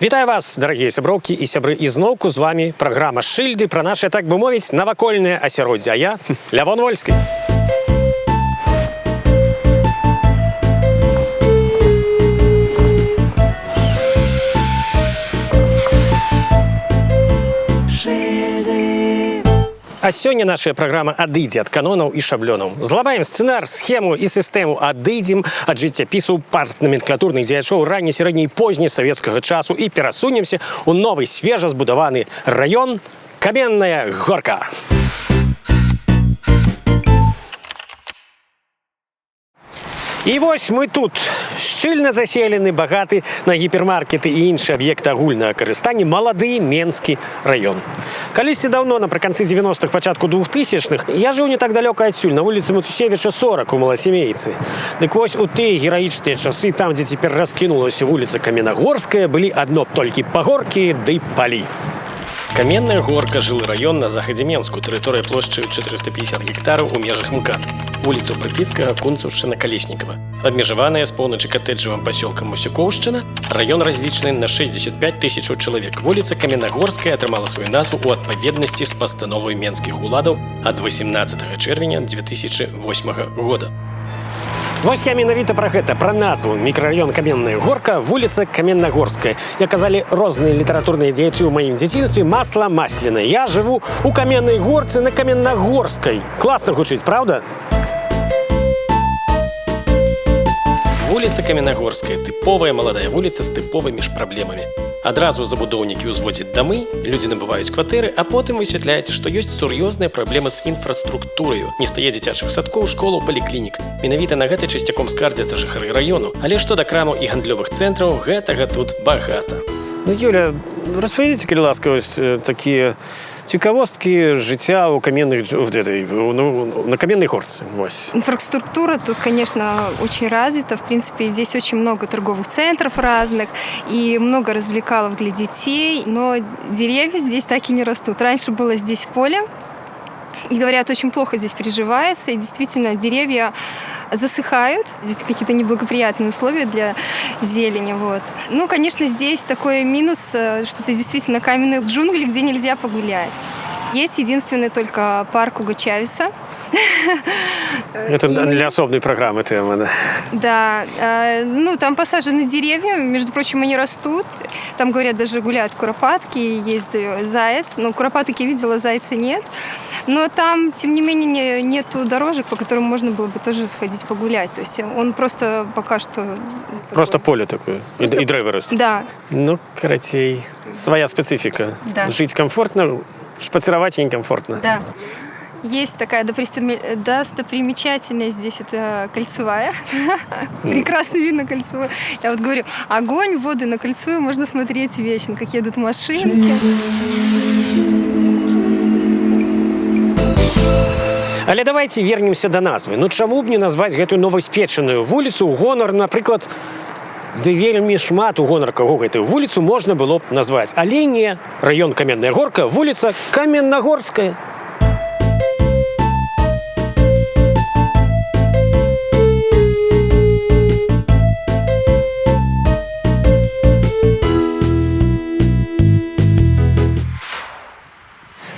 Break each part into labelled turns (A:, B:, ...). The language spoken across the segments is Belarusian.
A: Вітаю вас, дарагія сяброўкі і сябры, ізноўку з вами праграма «Шыльды» пра наша, так бы мовіць, навакольнае асяроддзе. А я Лявон Вольскі. А сёння наша праграма адыдзе ад канонаў і шаблёнаў. Злабаем сцэнар, схему і сістэму, адыдзем ад жыццяпісу партнаменклатурных дзеячоў ранняй, сярэдняй і позняй савецкага часу і перасунемся ў новы свежа збудаваны раён Каменная Горка. І вось мы тут, шчыльна заселены, багаты на гіпермаркеты і іншыя аб'екты агульнага карыстання малады Менскі раён. Калісьці даўно, напрыканцы 90-х, пачатку 2000-х, я жыў не так далёка адсюль, на вуліцы Матусевіча 40 у Маласемейцы. Дык вось у тыя гераічныя часы, там, дзе цяпер раскінулася вуліца Каменнагорская, былі адно толькі пагоркі ды палі. Каменная Горка – жылы раён на захадзе Менску, тэрыторыя плошчаю 450 гектараў у межах МКАД, вуліцу Прыпіцкага, Кунцаўшчына, Калеснікава. Абмежаваная з поўначы катэджавым пасёлкам Мусюкоўшчына, раён разлічаны на 65 тысячаў чалавек. Вуліца Каменнагорская атрымала сваю назву ў адпаведнасці з пастановай менскіх уладаў ад 18 чэрвеня 2008 года. Вось я менавіта пра гэта, пра назву мікрараён Каменная Горка, вуліца Каменнагорская. Як казалі розныя літаратурныя дзеячы ў маім дзяцінстве, масла масляна. Я жыву у Каменнай Горцы на Каменнагорскай. Класна гучыць, правда? Вуліца Каменнагорская – тыповая маладая вуліца з тыповымі ж праблемамі. Адразу забудоўнікі ўзводзяць дамы, людзі набываюць кватэры, а потым высвятляецца, што ёсць сур'ёзныя праблемы з інфраструктураю. Не стае дзіцячых садкоў, школаў, паліклінік. Менавіта на гэта часцяком скардзяцца жыхары раёну. Але што да крамаў і гандлёвых цэнтраў, гэтага тут багата. Ну, Юля, распавядзіце, калі ласка, вось такія цікавосткі жыцця у на Каменной Горце.
B: Инфраструктура тут, конечно, очень развита. В принципе, здесь очень много торговых центров разных и много развлекалов для детей. Но деревья здесь так и не растут. Раньше было здесь поле. И, говорят, очень плохо здесь приживается. И действительно, деревья засыхают. Здесь какие-то неблагоприятные условия для зелени. Вот. Ну, конечно, здесь такой минус, что это действительно каменные джунгли, где нельзя погулять. Есть единственный только парк Уго Чавеса.
A: Это для особой программы тема, да?
B: Да. Ну, там посажены деревья, между прочим, они растут. Там, говорят, даже гуляют куропатки, есть заяц. Ну, куропаток я видела, зайца нет. Но там, тем не менее, нету дорожек, по которым можно было бы тоже сходить погулять. То есть он просто пока что...
A: Просто поле такое, просто... и драйвы растут.
B: Да.
A: Ну, короче, своя специфика.
B: Да.
A: Жить комфортно, шпацировать некомфортно.
B: Да. Есть такая достопримечательность здесь, это Кольцевая. Прекрасно видно Кольцевую. Я вот говорю, огонь, воду на Кольцевую можно смотреть вечно, как едут машинки.
A: Але давайте вернемся до назвы. Ну чаму б не назваць гэтую новаспечаную вуліцу ў гонар, напрыклад, ды вельмі шмат у гонар каго гэтую вуліцу можна было б назваць. Але не раён Каменная Горка, вуліца Каменнагорская.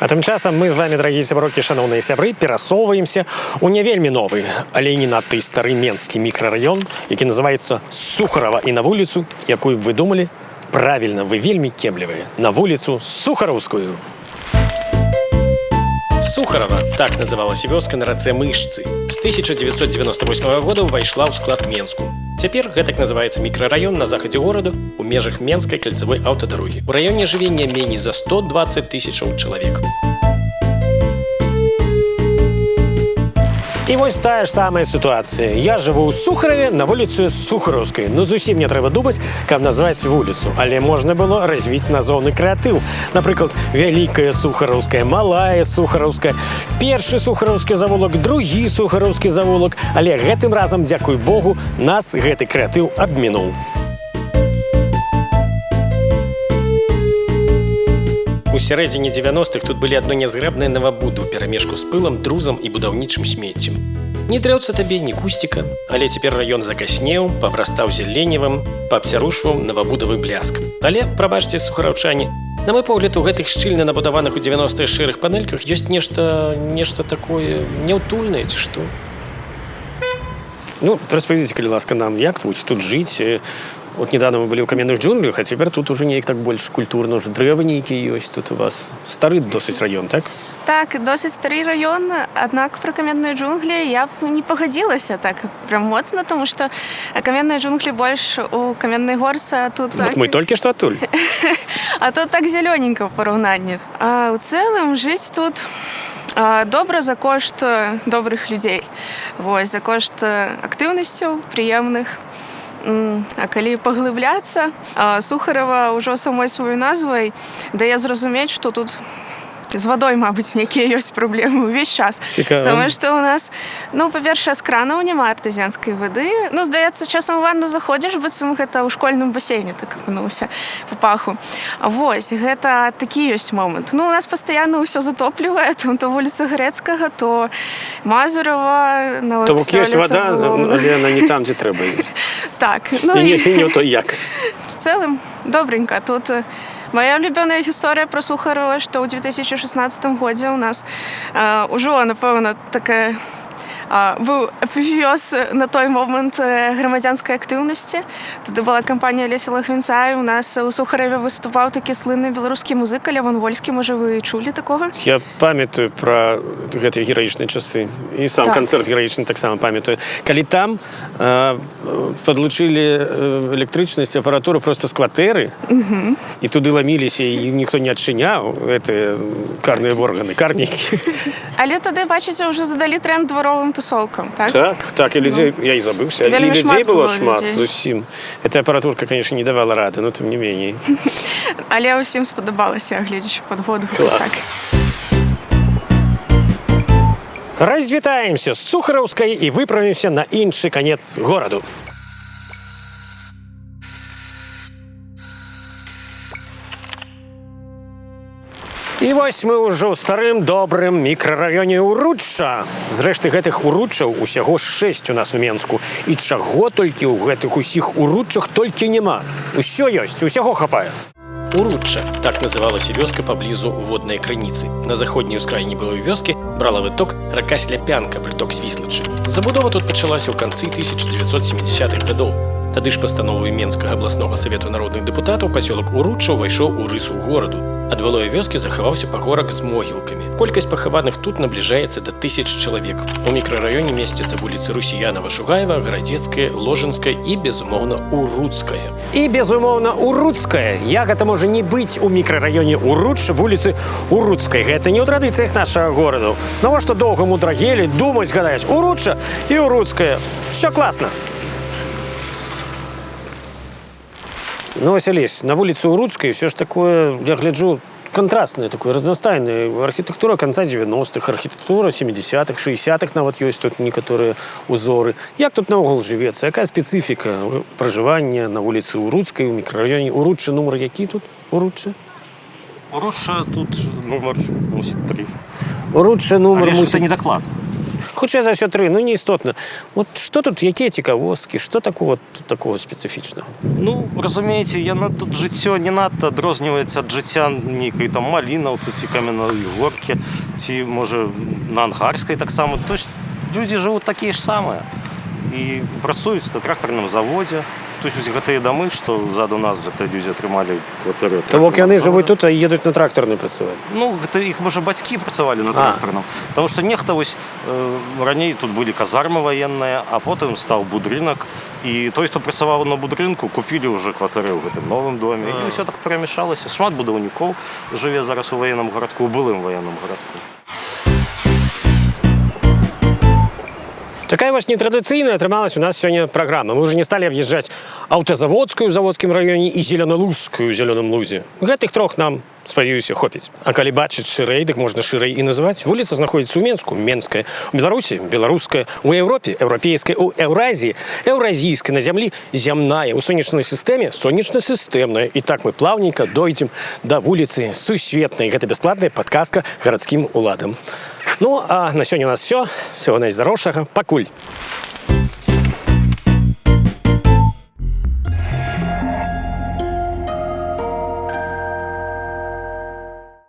A: А тым часам мы з вами, дарагія сяброўкі, шаноўныя сябры, перасоўваемся ў не вельмі новы, але і не надта стары менскі мікрараён, які называецца Сухарова. І на вуліцу, якую б вы думалі, правільна, вы вельмі кемлівыя, на вуліцу Сухараўскую. Сухарова, так называлася вёска на рацэ Мышцы. З 1998 года ўвайшла ў склад Менску. Цяпер гэтак называецца мікрараён на захадзе гораду у межах Менскай кальцавой аўтадарогі. У раёне жыве не меней за 120 тысячаў чалавек. І вось тая ж самая сітуацыя. Я жыву ў Сухараве на вуліцы Сухараўскай. Ну, зусім не трэба думаць, каб назваць вуліцу. Але можна было развіць назоўны крэатыў. Напрыклад, Вялікая Сухараўская, Малая Сухараўская, першы Сухараўскі завулак, другі Сухараўскі завулак. Але гэтым разам, дзякуй Богу, нас гэты крэатыў абмінуў. У сярэдзіне 90-х тут былі адно нязграбнае навабуды ў перамешку з пылам, друзам і будаўнічым смеццем. Ні дрэўца табе, ні кусціка, але цяпер раён закаснеў, пабрастаў зеленевым, паабцярушваў навабудавы бляск. Але, прабачце, сухараўчане, на мой погляд, у гэтых шчыльна набудаваных у 90-х шэрых панельках ёсць нешта такое няўтульнае, ці што? Ну, распавядзіце, калі ласка, нам, як тут жыць? Вот недавно мы были в каменных джунглях, а теперь тут уже неяк так больше культурно, уже дрэвы нейкія ёсць. Тут у вас стары досыць раён, так?
C: Так, досыць стары раён, аднак пра каменныя джунглі я б не пагадзілася так прям моцна, тому што каменныя джунглі больш у каменнай горцы, а тут
A: так... Вот мы толькі што адтуль.
C: А тут так зелёненька ў параўнанні. А ў цэлым жыць тут добра за кошт добрых людзей. Вось, за кошт актыўнасцяў, прыемных. А калі паглыбляцца, Сухарова ўжо самой сваёй назвай дае зразумець, што тут з вадой, мабыць, нейкія ёсць праблемы ўвесь час.
A: Цікава.
C: Таму што ў нас, ну, па-першае, з кранаў няма артэзіянскай вады. Ну, здаецца, часам у ванну заходзіш, быццам гэта ў школьным басейне так апынуўся па паху. Вось, гэта такі ёсць момант. Ну, у нас пастаянна ўсё затоплівае, там то вуліца Грэцкага, то Мазурова,
A: То бок ёсць вада, але яна не там, дзе трэба ёсць.
C: Так. Ну,
A: і не то як.
C: В цэлым, добренька. Тут моя улюбёная гісторыя пра Сухарова, што ў 2016 годзе ў нас ужо, напэўна, такая быў апафеоз на той момант грамадзянскай актыўнасці. Тады была кампанія Лесі Лахвінца, і у нас у Сухараве выступаў такі слынны беларускі музыка Лявон Вольскі, можа, вы чулі такога?
A: Я памятаю пра гэтыя гераічныя часы. І сам канцэрт гераічны таксама памятаю. Калі там падлучылі электрычнасць, апаратуру проста з кватэры, і туды ламіліся, і ніхто не адчыняў гэтыя карныя органы, карнікі.
C: Але тады, бачыце, ўжо задалі тренд дваровым тусовкам, так?
A: Так, і людзей, я і забыўся. І людзей было шмат зусім. Эта апаратурка, конечно, не давала рады, но тым не меней.
C: Але ўсім спадабалася, гледзячы падводу.
A: Клас. Развітаемся з Сухараўскай і выправімся на іншы канец гораду. І вось мы ўжо ў старым добрым мікрараёне Уручча. Зрэшты, гэтых уруччаў усяго 6 у нас у Менску. І чаго толькі ў гэтых усіх уруччах толькі няма. Усё ёсць, усяго хапае. Уручча – так называлася вёска паблізу воднай крыніцы. На заходняй ускраіне былой вёскі брала выток рака Сляпянка, прыток Свіслачы. Забудова тут пачалася ў канцы 1970-х гадоў. Тады ж пастановаю Менскага абласнога савету народных дэпутатаў пасёлак Уручча ўвайшоў у рысу гораду. Ад былой вёскі захаваўся пагорак з могілкамі. Колькасць пахаваных тут набліжаецца да 1000 чалавек. У мікрараёне месцяцца вуліцы Русіянава, Шугаева, Гарадзецкая, Ложынская і, безумоўна, Уруцкая. І, безумоўна, Уруцкая. Як гэта можа не быць у мікрараёне Уручча вуліцы Уруцкай? Гэта не ў традыцыях нашага гораду. Навошта доўга мудрагелі, думаць, гадаць, Уручча і Уруцкая. Всё класна. Ну, Василіс, на вуліцы Уруцкай все ж такое, я гляджу, контрастное такое, разнастайное. Архітектура конца 90-х, архітектура 70-х, 60-х нават ёсць тут некаторыя узоры. Як тут наогул жывецца? Якая спецыфіка пражывання на вуліцы Уруцкай, у мікрараёне Уручча? Нумар які тут? Уручча?
D: Уручча тут нумар мусіць 3.
A: Уручча нумар
D: мусіць...
A: мусіць...
D: Але не дакладна.
A: Хутчэй за ўсё 3, ну не істотна. Вот што тут, якія цікавосткі, што такого спецыфічнага?
D: Ну, разумееце, яна тут жыццё не надта адрозніваецца ад жыцця нейкай там Малінаўцы ці Каменной Горкі, ці, можа, на Ангарскай таксама. То есть людзі жывуць такія ж самыя і працуюць на трактарным заводзе. То есть гэтыя дамы, што ззаду нас гэтыя людзі атрымалі кватэры.
A: То бок яны жывуць тут, а едуць на трактарны працаваць?
D: Ну, гэта іх, можа, бацькі працавалі на трактарным. Таму што нехта вось раней тут былі казармы ваенныя, а потым стаў будынак. І той, хто працаваў на будынку, купілі ўжо кватэры ў гэтым новым доме. І ўсё так перамяшалася. Шмат будаўнікоў жыве зараз у ваенным гарадку, у былым ваенным гарадку.
A: Такая вось нетрадыцыйная атрымалась у нас сёння праграма. Мы уже не сталі аб'язджаць Аўтазаводскую ў Заводскім раёне і Зеленалузскую ў Зелёным лузе. Гэтых трох нам, спадзяюся, хопіць. А калі бачыць шырэй, дык можна шырэй і называць. Вуліца знаходзіцца ў Менску, Менская, у Беларусі, беларуская, у Еўропе, еўрапейская, у Еўразіі, еўразійская, на зямлі, зямная, у сонечнай сістэме, сонечна-сістэмная. І так мы плаўненька дойдзем да вуліцы Сусветнай. Гэта бясплатная падказка гарадскім уладам. Ну, а на сёння у нас все. Всего найздоровшага. Пакуль.